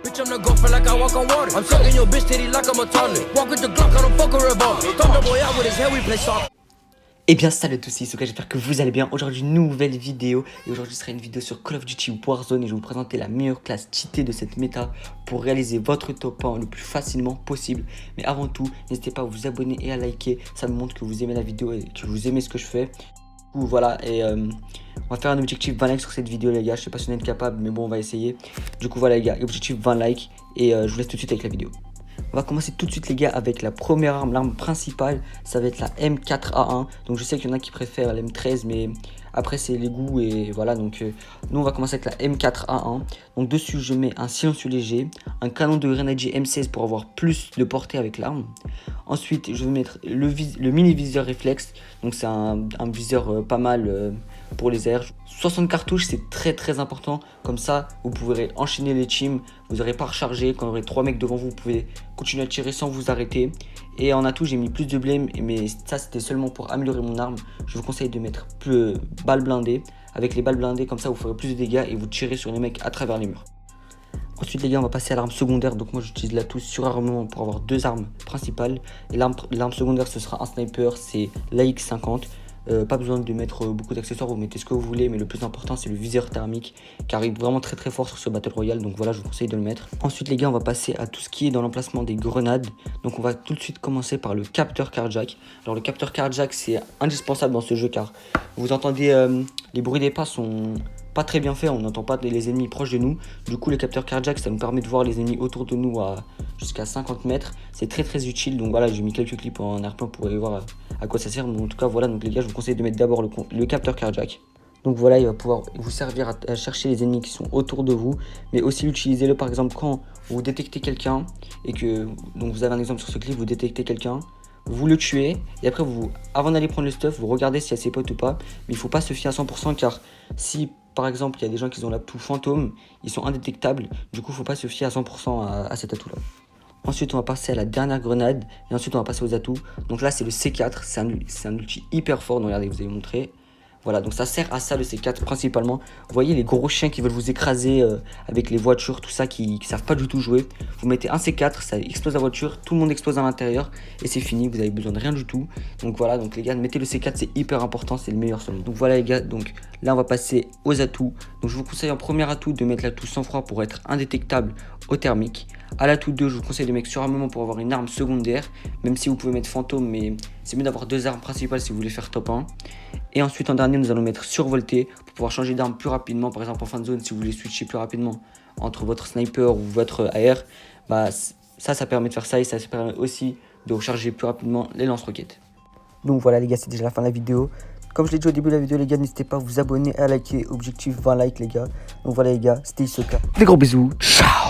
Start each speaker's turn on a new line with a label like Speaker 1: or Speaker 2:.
Speaker 1: Bitch, I'm the golfer like I walk on water. I'm sucking your bitch titty like I'm a toddler. Walk with the Glock, I don't fuck a revolver. Thunder boy out with his head, we play soccer.
Speaker 2: Eh bien salut à tous, c'est Isuka, j'espère que vous allez bien. Aujourd'hui une nouvelle vidéo et aujourd'hui ce sera une vidéo sur Call of Duty Warzone et je vais vous présenter la meilleure classe cheatée de cette méta pour réaliser votre top 1 le plus facilement possible. Mais avant tout, n'hésitez pas à vous abonner et à liker, ça me montre que vous aimez la vidéo et que vous aimez ce que je fais. Du coup voilà, et on va faire un objectif 20 likes sur cette vidéo les gars, je sais pas si on est capable mais bon on va essayer. Du coup voilà les gars, objectif 20 likes et je vous laisse tout de suite avec la vidéo. On va commencer tout de suite les gars avec la première arme, l'arme principale, ça va être la M4A1. Donc je sais qu'il y en a qui préfèrent la M13 mais après c'est les goûts et voilà. Donc nous on va commencer avec la M4A1. Donc dessus je mets un silencieux léger, un canon de grenadier M16 pour avoir plus de portée avec l'arme. Ensuite je vais mettre le mini viseur réflexe, donc c'est un viseur pas mal pour les airs. 60 cartouches c'est très important, comme ça vous pourrez enchaîner les teams, vous n'aurez pas rechargé, quand vous aurez 3 mecs devant vous, vous pouvez continuer à tirer sans vous arrêter. Et en atout j'ai mis plus de blême, mais ça c'était seulement pour améliorer mon arme. Je vous conseille de mettre plus balles blindées, avec les balles blindées comme ça vous ferez plus de dégâts et vous tirez sur les mecs à travers les murs. Ensuite les gars on va passer à l'arme secondaire, donc moi j'utilise l'atout surarmement pour avoir deux armes principales. Et l'arme secondaire ce sera un sniper, c'est l'AX50. Pas besoin de mettre beaucoup d'accessoires, vous mettez ce que vous voulez, mais le plus important c'est le viseur thermique qui arrive vraiment très fort sur ce Battle Royale, donc voilà je vous conseille de le mettre. Ensuite les gars on va passer à tout ce qui est dans l'emplacement des grenades, donc on va tout de suite commencer par le capteur carjack. Alors le capteur carjack c'est indispensable dans ce jeu car vous entendez les bruits des pas sont pas très bien fait, on n'entend pas les ennemis proches de nous. Du coup les capteurs carjack ça nous permet de voir les ennemis autour de nous à jusqu'à 50 mètres. C'est très utile, donc voilà j'ai mis quelques clips en arrière-plan pour aller voir à quoi ça sert. Mais en tout cas voilà, donc les gars je vous conseille de mettre d'abord le capteur carjack. Donc voilà, il va pouvoir vous servir à chercher les ennemis qui sont autour de vous, mais aussi utilisez-le par exemple quand vous détectez quelqu'un et que, donc vous avez un exemple sur ce clip, vous détectez quelqu'un, vous le tuez et après avant d'aller prendre le stuff vous regardez s'il y a ses potes ou pas. Mais il faut pas se fier à 100% car si par exemple il y a des gens qui ont l'atout fantôme, ils sont indétectables, du coup faut pas se fier à 100% à cet atout là. Ensuite on va passer à la dernière grenade et ensuite on va passer aux atouts. Donc là c'est le C4, c'est un ulti hyper fort, donc regardez vous allez vous montrer. Voilà, donc ça sert à ça le C4 principalement. Vous voyez les gros chiens qui veulent vous écraser avec les voitures, tout ça, qui savent pas du tout jouer. Vous mettez un C4, ça explose la voiture, tout le monde explose à l'intérieur et c'est fini, vous avez besoin de rien du tout. Donc voilà, donc les gars, mettez le C4, c'est hyper important, c'est le meilleur seulement. Donc voilà les gars, donc là on va passer aux atouts. Donc je vous conseille en premier atout de mettre l'atout sang-froid pour être indétectable au thermique. À l'atout 2, je vous conseille de mettre surarmement pour avoir une arme secondaire, même si vous pouvez mettre fantôme, mais c'est mieux d'avoir deux armes principales si vous voulez faire top 1. Et ensuite en dernier nous allons mettre survolté pour pouvoir changer d'arme plus rapidement, par exemple en fin de zone si vous voulez switcher plus rapidement entre votre sniper ou votre AR, bah ça permet de faire ça et ça permet aussi de recharger plus rapidement les lance-roquettes. Donc voilà les gars, c'est déjà la fin de la vidéo. Comme je l'ai dit au début de la vidéo les gars, n'hésitez pas à vous abonner et à liker, objectif 20 likes les gars. Donc voilà les gars, c'était Isuka. Des gros bisous, ciao.